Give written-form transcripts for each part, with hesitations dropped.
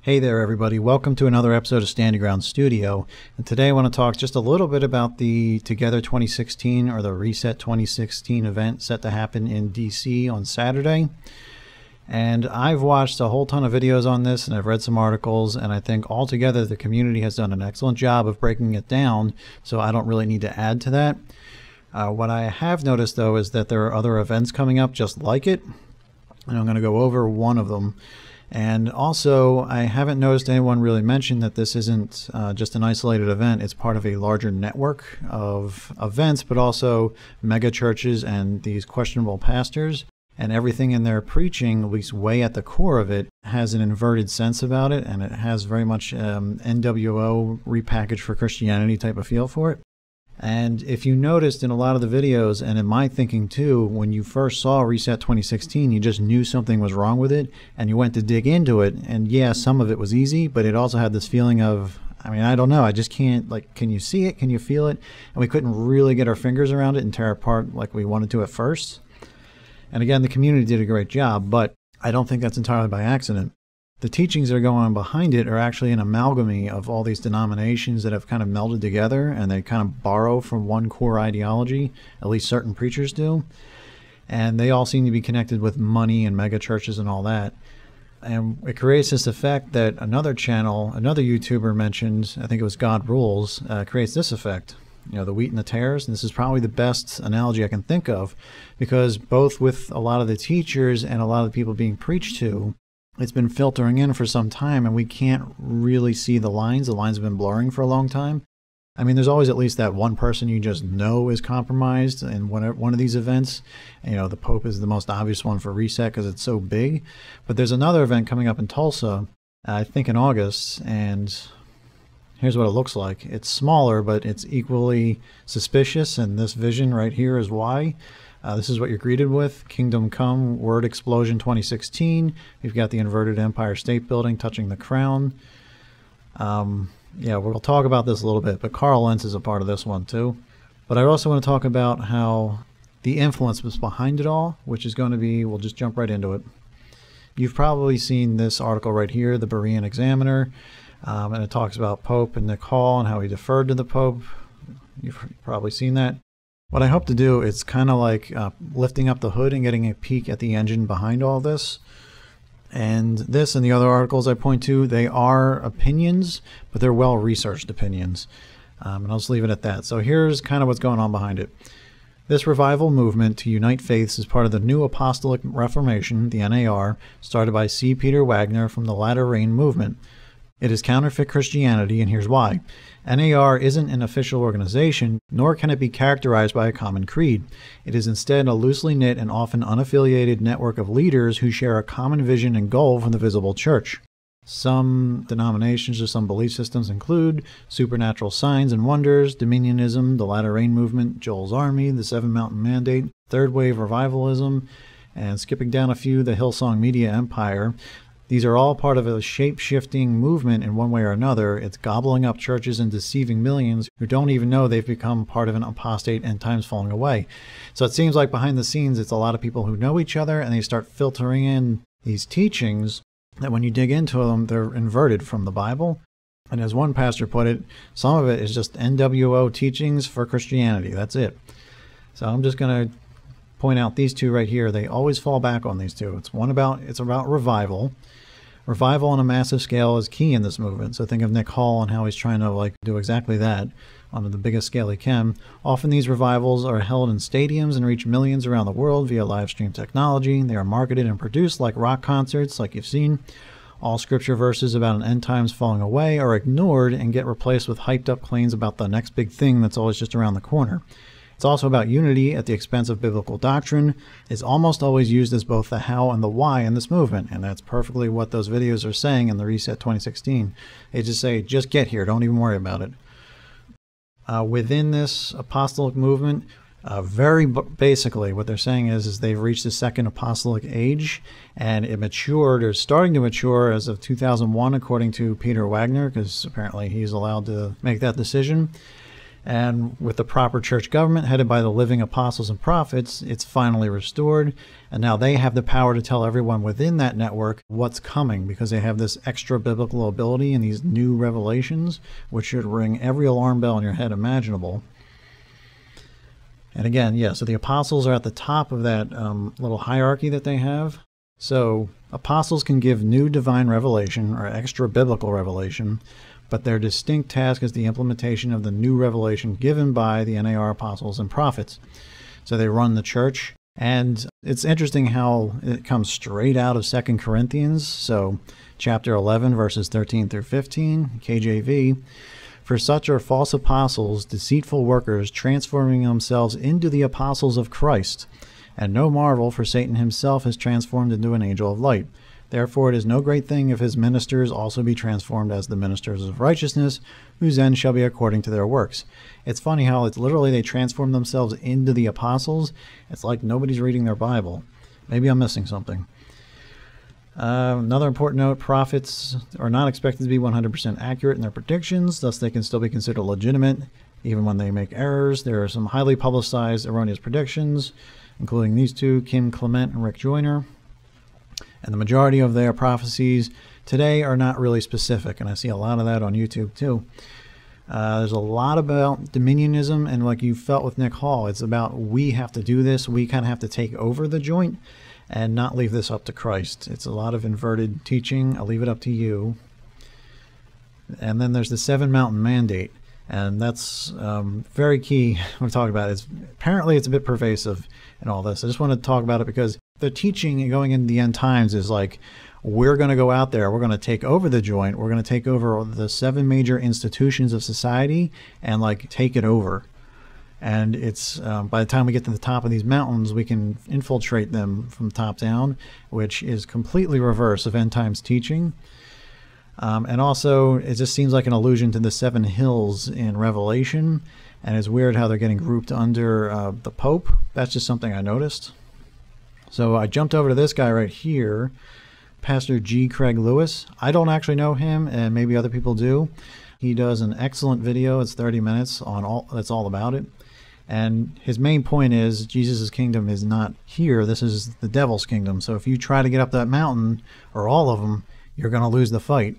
Hey there everybody, welcome to another episode of Standing Ground Studio, and today I want to talk just a little bit about the Together 2016 or the Reset 2016 event set to happen in DC on Saturday. And I've watched a whole ton of videos on this and I've read some articles, and I think altogether the community has done an excellent job of breaking it down, so I don't really need to add to that. What I have noticed though is that there are other events coming up just like it, and I'm going to go over one of them. And also, I haven't noticed anyone really mention that this isn't just an isolated event. It's part of a larger network of events, but also mega churches and these questionable pastors. And everything in their preaching, at least way at the core of it, has an inverted sense about it. And it has very much NWO repackaged for Christianity type of feel for it. And if you noticed in a lot of the videos, and in my thinking too, when you first saw Reset 2016, you just knew something was wrong with it, and you went to dig into it, and yeah, some of it was easy, but it also had this feeling of, I don't know, I just can't, can you see it, can you feel it? And we couldn't really get our fingers around it and tear it apart like we wanted to at first. And again, the community did a great job, but I don't think that's entirely by accident. The teachings that are going on behind it are actually an amalgamy of all these denominations that have kind of melded together, and they kind of borrow from one core ideology, at least certain preachers do. And they all seem to be connected with money and mega churches and all that. And it creates this effect that another channel, another YouTuber mentioned, I think it was God Rules, creates this effect. You know, the wheat and the tares. And this is probably the best analogy I can think of, because both with a lot of the teachers and a lot of the people being preached to, it's been filtering in for some time, and we can't really see the lines. The lines have been blurring for a long time. I mean, there's always at least that one person you just know is compromised in one of these events. You know, the Pope is the most obvious one for Reset because it's so big. But there's another event coming up in Tulsa, I think in August, and here's what it looks like. It's smaller, but it's equally suspicious, and this vision right here is why. This is what you're greeted with. Kingdom Come, Word Explosion 2016. We've got the inverted Empire State Building touching the crown. Yeah, we'll talk about this a little bit, but Carl Lentz is a part of this one too. But I also want to talk about how the influence was behind it all, which is going to be, we'll just jump right into it. You've probably seen this article right here, the Berean Examiner, and it talks about Pope and Nick Hall and how he deferred to the Pope. You've probably seen that. What I hope to do is kind of like lifting up the hood and getting a peek at the engine behind all this. And this and the other articles I point to, they are opinions, but they're well-researched opinions. And I'll just leave it at that. So here's kind of what's going on behind it. This revival movement to unite faiths is part of the New Apostolic Reformation, the NAR, started by C. Peter Wagner from the Latter Rain movement. It is counterfeit Christianity, and here's why. NAR isn't an official organization, nor can it be characterized by a common creed. It is instead a loosely knit and often unaffiliated network of leaders who share a common vision and goal from the visible church. Some denominations or some belief systems include supernatural signs and wonders, dominionism, the Latter Rain movement, Joel's Army, the Seven Mountain Mandate, Third Wave Revivalism, and skipping down a few, the Hillsong Media Empire. These are all part of a shape-shifting movement in one way or another. It's gobbling up churches and deceiving millions who don't even know they've become part of an apostate end times falling away. So it seems like behind the scenes, it's a lot of people who know each other, and they start filtering in these teachings that when you dig into them, they're inverted from the Bible. And as one pastor put it, some of it is just NWO teachings for Christianity. That's it. So I'm just going to point out these two right here. They always fall back on these two. It's about revival. Revival on a massive scale is key in this movement. So think of Nick Hall and how he's trying to do exactly that on the biggest scale he can. Often these revivals are held in stadiums and reach millions around the world via live stream technology. They are marketed and produced like rock concerts, like you've seen. All scripture verses about an end times falling away are ignored and get replaced with hyped up claims about the next big thing that's always just around the corner. It's also about unity at the expense of biblical doctrine. It's almost always used as both the how and the why in this movement, and that's perfectly what those videos are saying in the Reset 2016. They just say, just get here, don't even worry about it. Within this apostolic movement, very basically what they're saying is they've reached the second apostolic age, and it matured, or starting to mature as of 2001, according to Peter Wagner, because apparently he's allowed to make that decision. And with the proper church government headed by the living apostles and prophets, it's finally restored. And now they have the power to tell everyone within that network what's coming, because they have this extra biblical ability and these new revelations, which should ring every alarm bell in your head imaginable. And again, yeah, so the apostles are at the top of that little hierarchy that they have. So apostles can give new divine revelation or extra biblical revelation, but their distinct task is the implementation of the new revelation given by the NAR apostles and prophets. So they run the church, and it's interesting how it comes straight out of 2 Corinthians. So chapter 11, verses 13 through 15, KJV. For such are false apostles, deceitful workers, transforming themselves into the apostles of Christ. And no marvel, for Satan himself is transformed into an angel of light. Therefore it is no great thing if his ministers also be transformed as the ministers of righteousness, whose end shall be according to their works. It's funny how it's literally they transform themselves into the apostles. It's like nobody's reading their Bible. Maybe I'm missing something. Another important note, prophets are not expected to be 100% accurate in their predictions, thus they can still be considered legitimate even when they make errors. There are some highly publicized erroneous predictions, including these two, Kim Clement and Rick Joyner. And the majority of their prophecies today are not really specific, and I see a lot of that on YouTube too. There's a lot about dominionism, and like you felt with Nick Hall, it's about we have to do this, we kind of have to take over the joint and not leave this up to Christ. It's a lot of inverted teaching. I'll leave it up to you. And then there's the 7 Mountain Mandate, and that's very key when we're talking about it. Apparently it's a bit pervasive in all this. I just want to talk about it because the teaching going into the end times is like, we're going to go out there, we're going to take over the joint, we're going to take over the 7 major institutions of society and like take it over. And it's by the time we get to the top of these mountains, we can infiltrate them from the top down, which is completely reverse of end times teaching. And also, it just seems like an allusion to the 7 hills in Revelation. And it's weird how they're getting grouped under the Pope. That's just something I noticed. So I jumped over to this guy right here, Pastor G. Craig Lewis. I don't actually know him, and maybe other people do. He does an excellent video. It's 30 minutes on that's all about it. And his main point is Jesus' kingdom is not here. This is the devil's kingdom. So if you try to get up that mountain, or all of them, you're going to lose the fight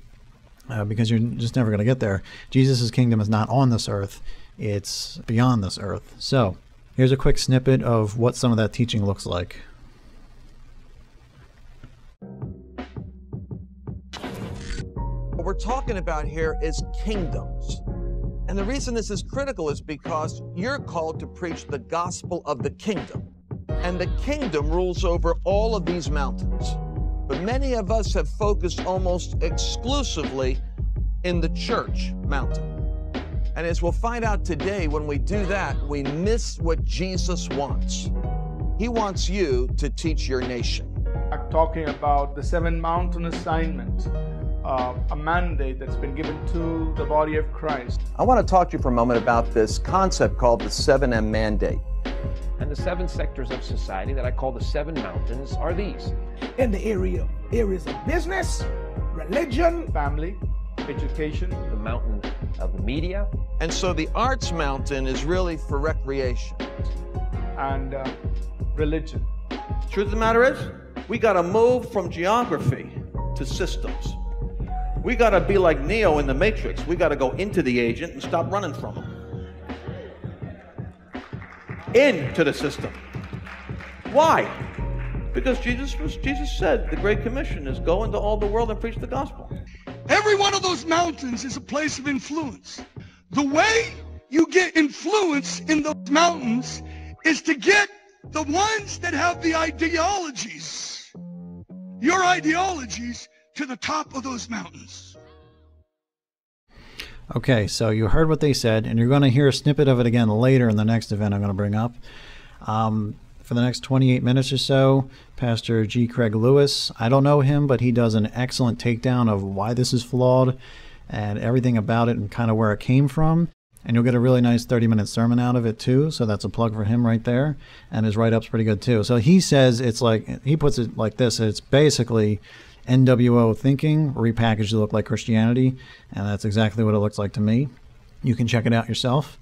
because you're just never going to get there. Jesus' kingdom is not on this earth. It's beyond this earth. So here's a quick snippet of what some of that teaching looks like. What we're talking about here is kingdoms. And the reason this is critical is because you're called to preach the gospel of the kingdom. And the kingdom rules over all of these mountains. But many of us have focused almost exclusively in the church mountain. And as we'll find out today, when we do that, we miss what Jesus wants. He wants you to teach your nation. I'm talking about the 7 mountain assignment. A mandate that's been given to the body of Christ. I want to talk to you for a moment about this concept called the 7M mandate. And the 7 sectors of society that I call the 7 mountains are these. In the areas of business, religion, Family, education, The mountain of the media. And so the arts mountain is really for recreation. and religion. Truth of the matter is, we got to move from geography to systems. We got to be like Neo in the Matrix. We got to go into the agent and stop running from him. Into the system. Why? Because Jesus said the Great Commission is go into all the world and preach the gospel. Every one of those mountains is a place of influence. The way you get influence in those mountains is to get the ones that have the ideologies, your ideologies, to the top of those mountains. Okay, so you heard what they said, and you're going to hear a snippet of it again later in the next event I'm going to bring up. For the next 28 minutes or so, Pastor G. Craig Lewis, I don't know him, but he does an excellent takedown of why this is flawed and everything about it and kind of where it came from. And you'll get a really nice 30-minute sermon out of it too, so that's a plug for him right there. And his write-up's pretty good too. So he says it's like, he puts it like this, it's basically NWO thinking repackaged to look like Christianity, and that's exactly what it looks like to me. You can check it out yourself.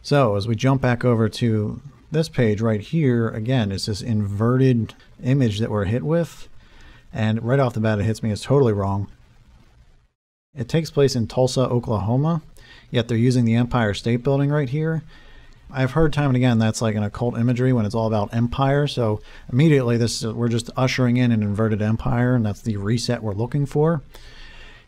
So as we jump back over to this page right here, again, it's this inverted image that we're hit with. And right off the bat, it hits me as totally wrong. It takes place in Tulsa, Oklahoma, yet they're using the Empire State Building right here. I've heard time and again that's like an occult imagery when it's all about empire. So immediately we're just ushering in an inverted empire, and that's the reset we're looking for.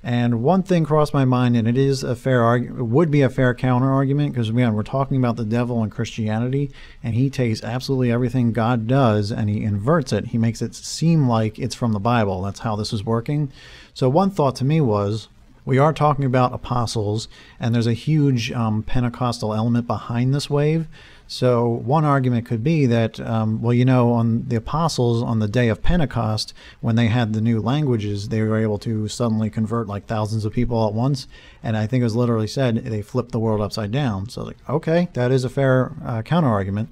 And one thing crossed my mind, and it is a fair it would be a fair counter argument, because again, we're talking about the devil and Christianity, and he takes absolutely everything God does and he inverts it. He makes it seem like it's from the Bible. That's how this is working. So one thought to me was, we are talking about apostles, and there's a huge Pentecostal element behind this wave. So one argument could be that, well, you know, on the apostles on the day of Pentecost, when they had the new languages, they were able to suddenly convert like thousands of people at once. And I think it was literally said they flipped the world upside down. So like, okay, that is a fair counter argument.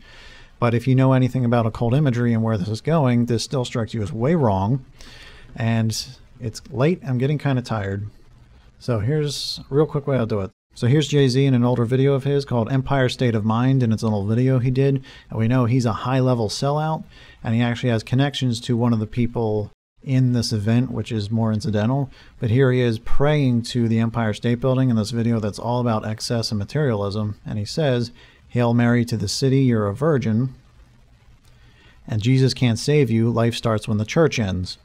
But if you know anything about occult imagery and where this is going, this still strikes you as way wrong. And it's late. I'm getting kind of tired. So here's a real quick way I'll do it. So here's Jay-Z in an older video of his called Empire State of Mind, and it's an old video he did. And we know he's a high-level sellout, and he actually has connections to one of the people in this event, which is more incidental. But here he is praying to the Empire State Building in this video that's all about excess and materialism. And he says, "Hail Mary to the city, you're a virgin. And Jesus can't save you. Life starts when the church ends."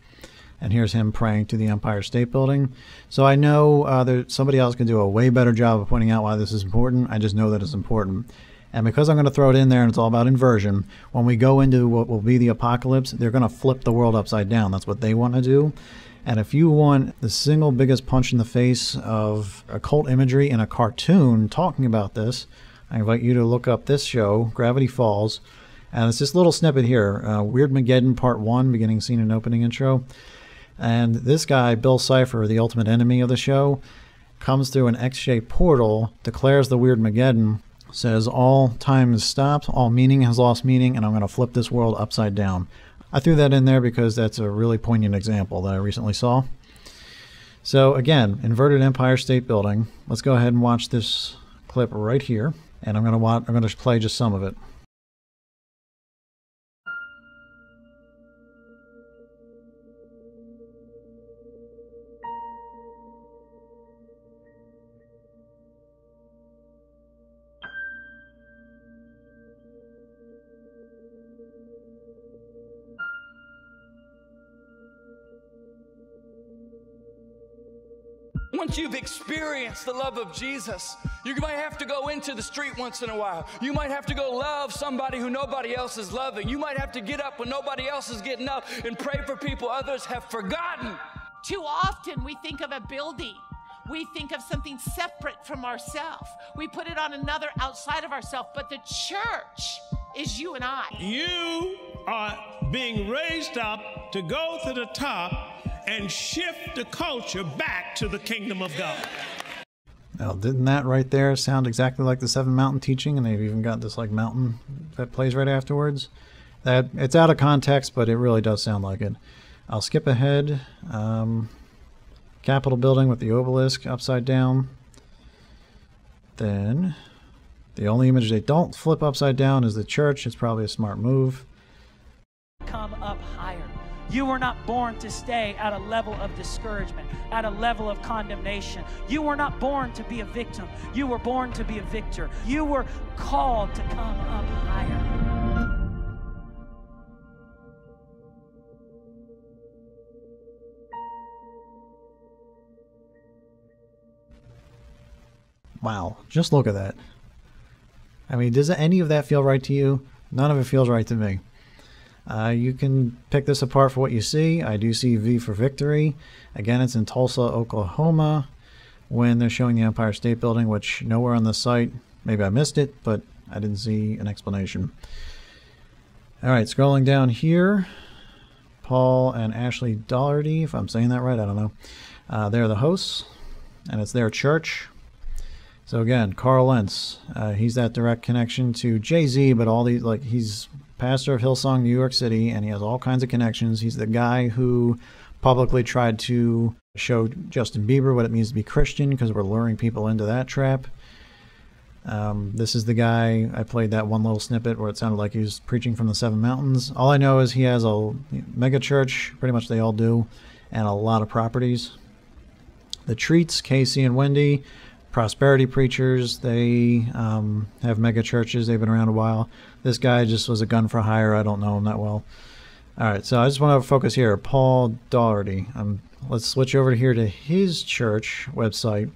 And here's him praying to the Empire State Building. So I know somebody else can do a way better job of pointing out why this is important. I just know that it's important. And because I'm going to throw it in there and it's all about inversion, when we go into what will be the apocalypse, they're going to flip the world upside down. That's what they want to do. And if you want the single biggest punch in the face of occult imagery in a cartoon talking about this, I invite you to look up this show, Gravity Falls. And it's this little snippet here, Weirdmageddon Part 1, beginning scene and opening intro. And this guy, Bill Cipher, the ultimate enemy of the show, comes through an X-shaped portal, declares the Weirdmageddon, says all time has stopped, all meaning has lost meaning, and I'm going to flip this world upside down. I threw that in there because that's a really poignant example that I recently saw. So again, inverted Empire State Building. Let's go ahead and watch this clip right here, and I'm going to play just some of it. Once you've experienced the love of Jesus, you might have to go into the street once in a while. You might have to go love somebody who nobody else is loving. You might have to get up when nobody else is getting up and pray for people others have forgotten. Too often we think of a building. We think of something separate from ourselves. We put it on another outside of ourselves, but the church is you and I. You are being raised up to go to the top and shift the culture back to the kingdom of God. Now, didn't that right there sound exactly like the Seven Mountain teaching? And they've even got this like mountain that plays right afterwards. That it's out of context, but it really does sound like it. I'll skip ahead. Capitol building with the obelisk upside down. Then the only image they don't flip upside down is the church. It's probably a smart move. Come up higher. You were not born to stay at a level of discouragement, at a level of condemnation. You were not born to be a victim. You were born to be a victor. You were called to come up higher. Wow, just look at that. I mean, does any of that feel right to you? None of it feels right to me. You can pick this apart for what you see. I do see V for victory. Again, it's in Tulsa, Oklahoma, when they're showing the Empire State Building, which nowhere on the site, maybe I missed it, but I didn't see an explanation. All right, scrolling down here, Paul and Ashley Doherty, if I'm saying that right, I don't know. They're the hosts, and it's their church. So again, Carl Lentz, he's that direct connection to Jay-Z, but all these, like, he's pastor of Hillsong, New York City, and he has all kinds of connections. He's the guy who publicly tried to show Justin Bieber what it means to be Christian, because we're luring people into that trap. This is the guy, I played that one little snippet where it sounded like he was preaching from the Seven Mountains. All I know is he has a mega church, pretty much they all do, and a lot of properties. The Treats, Casey and Wendy, prosperity preachers, they have mega churches. They've been around a while. This guy just was a gun for hire. I don't know him that well. All right, so I just want to focus here. Paul Doherty. Let's switch over here to his church website.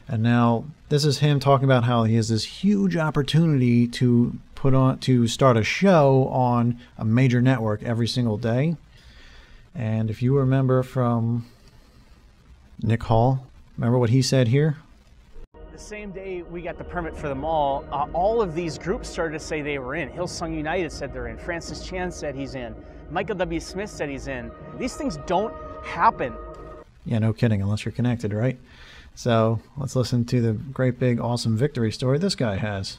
And now this is him talking about how he has this huge opportunity to start a show on a major network every single day. And if you remember from Nick Hall, remember what he said here? The same day we got the permit for the mall, all of these groups started to say they were in. Hillsong United said they're in. Francis Chan said he's in. Michael W. Smith said he's in. These things don't happen. Yeah, no kidding, unless you're connected, right? So let's listen to the great big awesome victory story this guy has.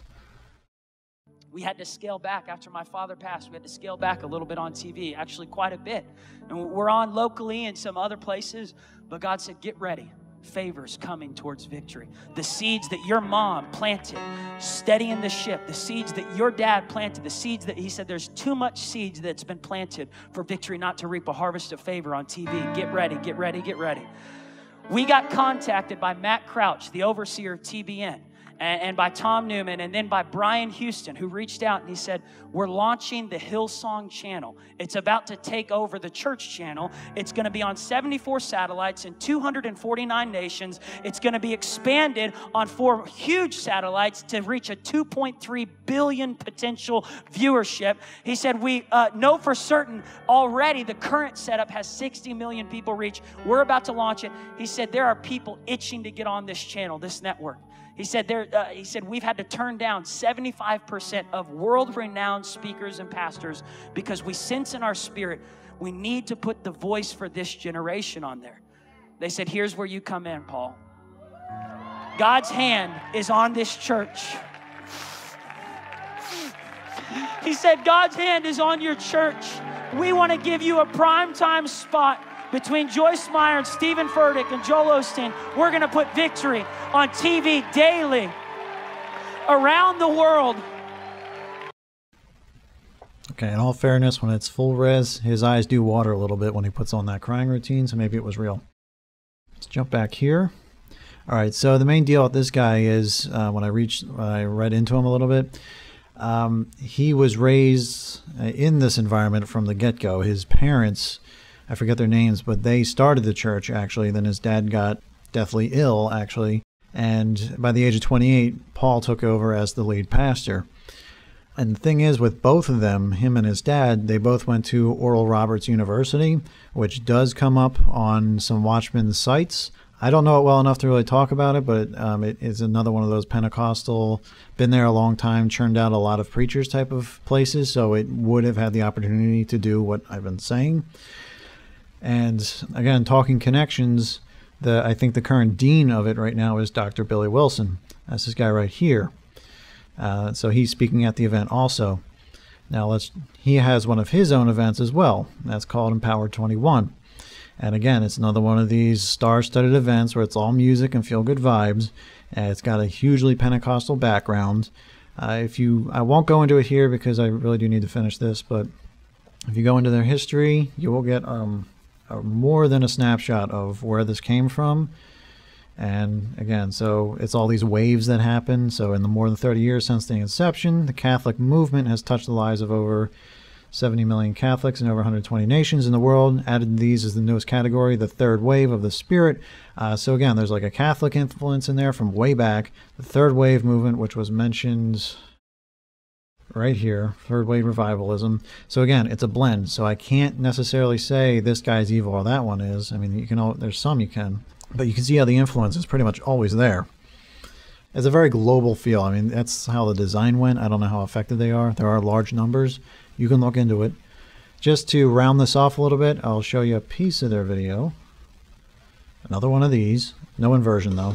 We had to scale back after my father passed. We had to scale back a little bit on TV, actually quite a bit. And we're on locally in some other places, but God said, get ready. Favors coming towards victory. The seeds that your mom planted, steadying the ship, the seeds that your dad planted, the seeds that he said there's too much seeds that's been planted for victory not to reap a harvest of favor on TV. Get ready, get ready, get ready. We got contacted by Matt Crouch, the overseer of TBN, and by Tom Newman, and then by Brian Houston, who reached out and he said, we're launching the Hillsong channel. It's about to take over the church channel. It's going to be on 74 satellites in 249 nations. It's going to be expanded on 4 huge satellites to reach a 2.3 billion potential viewership. He said, we know for certain already the current setup has 60 million people reach. We're about to launch it. He said, there are people itching to get on this channel, this network. He said, we've had to turn down 75% of world-renowned speakers and pastors because we sense in our spirit we need to put the voice for this generation on there. They said, here's where you come in, Paul. God's hand is on this church. He said, God's hand is on your church. We want to give you a primetime spot between Joyce Meyer and Stephen Furtick and Joel Osteen. We're going to put victory on TV daily around the world. Okay, in all fairness, when it's full res, his eyes do water a little bit when he puts on that crying routine, so maybe it was real. Let's jump back here. All right, so the main deal with this guy is, when I read into him a little bit, he was raised in this environment from the get-go. His parents, I forget their names, but they started the church, actually. Then his dad got deathly ill, actually. And by the age of 28, Paul took over as the lead pastor. And the thing is, with both of them, him and his dad, they both went to Oral Roberts University, which does come up on some Watchman sites. I don't know it well enough to really talk about it, but it is another one of those Pentecostal, been there a long time, churned out a lot of preachers type of places, so it would have had the opportunity to do what I've been saying. And again, talking connections, I think the current dean of it right now is Dr. Billy Wilson. That's this guy right here. So he's speaking at the event also. Now he has one of his own events as well. That's called Empowered 21. And again, it's another one of these star-studded events where it's all music and feel-good vibes. And it's got a hugely Pentecostal background. I won't go into it here because I really do need to finish this, but if you go into their history, you will get more than a snapshot of where this came from. And again, so it's all these waves that happen. So in the more than 30 years since the inception, the Catholic movement has touched the lives of over 70 million Catholics in over 120 nations in the world. Added these as the newest category, the third wave of the Spirit. So again, there's like a Catholic influence in there from way back. The third wave movement, which was mentioned right here, third wave revivalism. So again, it's a blend. So I can't necessarily say this guy's evil or that one is. I mean, there's some you can, but you can see how the influence is pretty much always there. It's a very global feel. I mean, that's how the design went. I don't know how effective they are. There are large numbers. You can look into it. Just to round this off a little bit, I'll show you a piece of their video. Another one of these. No inversion though.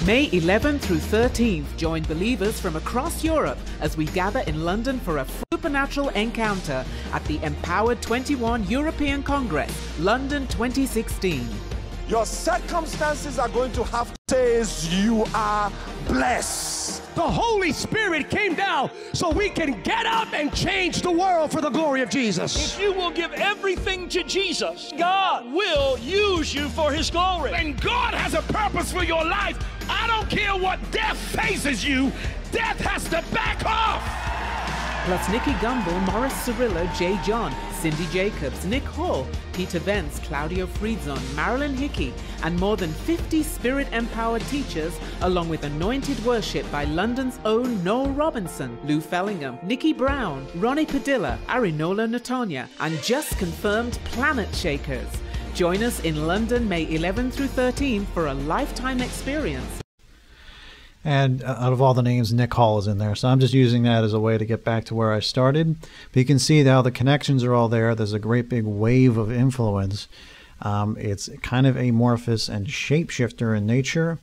May 11th through 13th, join believers from across Europe as we gather in London for a supernatural encounter at the Empowered 21 European Congress, London 2016. Your circumstances are going to have to say you are blessed. us. The Holy Spirit came down so we can get up and change the world for the glory of Jesus. If you will give everything to Jesus, God will use you for his glory. And God has a purpose for your life. I don't care what death faces you, death has to back off. Plus Nikki Gumbel, Morris Cirillo, Jay John, Cindy Jacobs, Nick Hall, Peter Vence, Claudio Friedzon, Marilyn Hickey, and more than 50 Spirit-empowered teachers, along with anointed worship by London's own Noel Robinson, Lou Fellingham, Nikki Brown, Ronnie Padilla, Arinola Natanya, and just confirmed Planet Shakers. Join us in London, May 11 through 13 for a lifetime experience. And out of all the names, Nick Hall is in there. So I'm just using that as a way to get back to where I started. But you can see how the connections are all there. There's a great big wave of influence. It's kind of amorphous and shapeshifter in nature.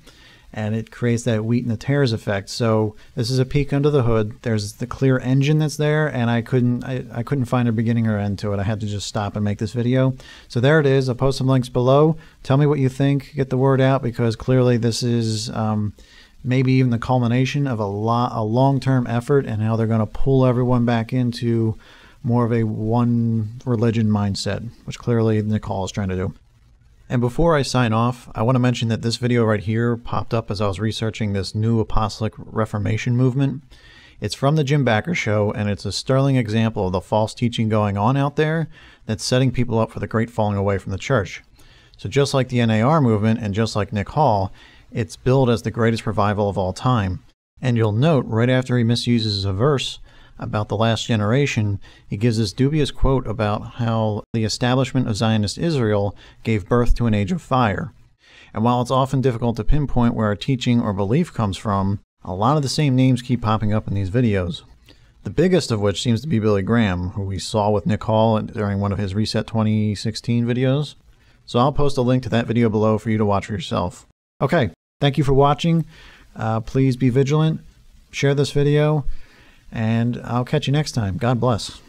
And it creates that wheat and the tares effect. So this is a peek under the hood. There's the clear engine that's there. And I couldn't find a beginning or end to it. I had to just stop and make this video. So there it is. I'll post some links below. Tell me what you think. Get the word out, because clearly this is... maybe even the culmination of a long-term effort, and how they're going to pull everyone back into more of a one religion mindset, which clearly Nicole is trying to do. And before I sign off, I want to mention that this video right here popped up as I was researching this new apostolic Reformation movement. It's from the Jim Bakker Show, and it's a sterling example of the false teaching going on out there that's setting people up for the great falling away from the church. So just like the NAR movement and just like Nick Hall, it's billed as the greatest revival of all time. And you'll note, right after he misuses a verse about the last generation, he gives this dubious quote about how the establishment of Zionist Israel gave birth to an age of fire. And while it's often difficult to pinpoint where a teaching or belief comes from, a lot of the same names keep popping up in these videos. The biggest of which seems to be Billy Graham, who we saw with Nick Hall during one of his Reset 2016 videos. So I'll post a link to that video below for you to watch for yourself. Okay. Thank you for watching. Please be vigilant, share this video, and I'll catch you next time. God bless.